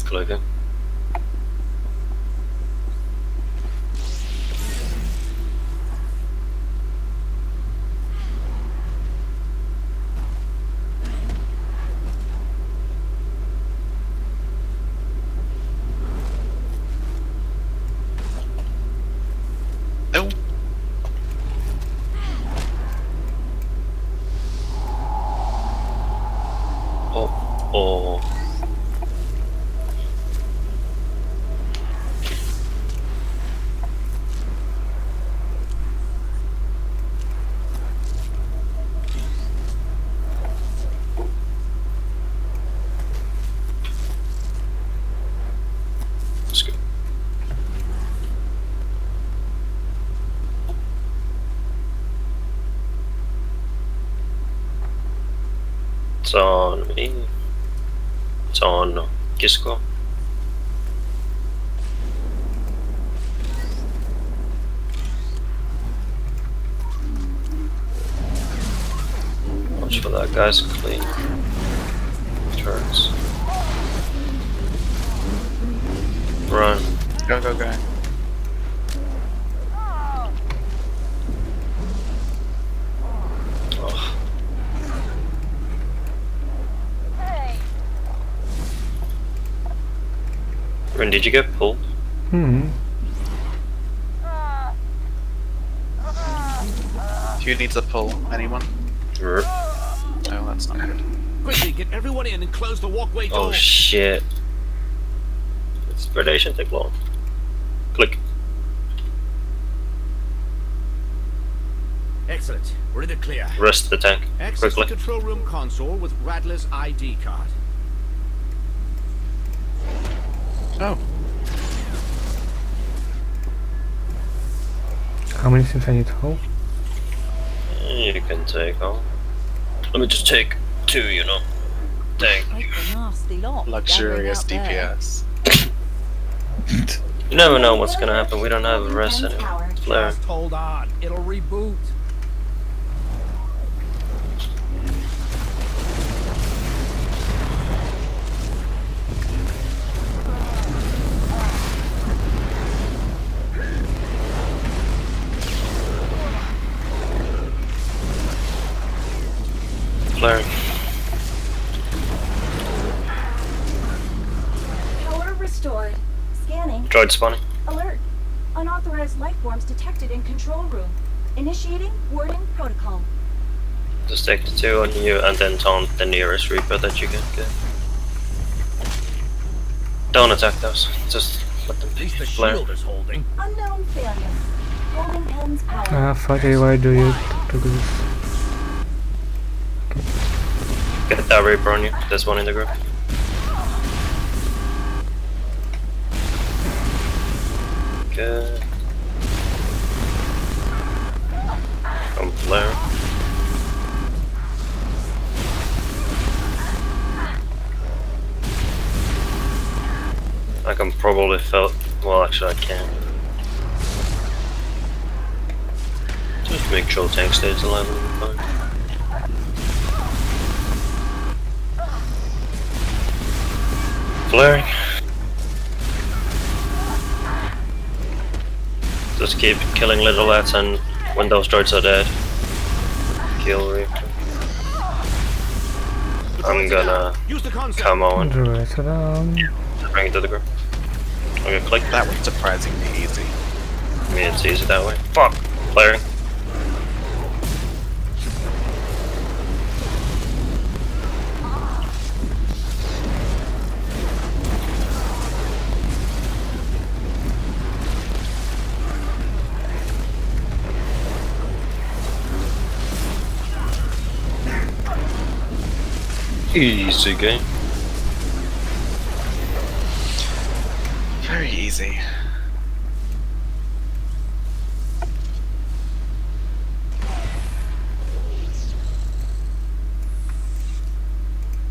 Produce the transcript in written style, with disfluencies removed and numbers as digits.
Clicking. No. Oh. Let's go. It's on me. It's on Gisco. Watch for that, guys. Clean. Turns. Run. Go, go, go. Oh. Ren, did you get pulled? Hmm. Who needs a pull? Anyone? Rrr. No, that's not good. Quickly, get everyone in and close the walkway door. Oh shit. This predation take long. Click. Excellent. We're in the clear. Rest the tank. Access the Quickly. control room console with Radler's ID card. Oh. How many things I need to hold? You can take all. Let me just take 2, you know. Tank. Quite a nasty lot Luxurious gathering out there. DPS. You never know what's gonna happen. We don't have a rest anymore. It's flaring. Just hold on. It'll reboot. Flaring. Power restored. Scanning. Droid spawning. Alert. Unauthorized life forms detected in control room. Initiating warding protocol. Just take the 2 on you and then taunt the nearest Reaper that you can get. Don't attack those. Just let them At least the flare. shield is holding. Unknown failure. Holding pen's power. Ah, fuck it, why do you do this? Get that Reaper on you. There's one in the group. Good. Come flare. I can probably felt. Well, actually, I can. Just make sure tank stays alive and we're fine. Flaring. Just keep killing little lads, and when those droids are dead, kill Reaper. I'm gonna Use the console. come on, Right around. bring it to the group. Okay, click. That was surprisingly easy. I mean, it's easy that way. Fuck! Flaring. Easy game. Very easy.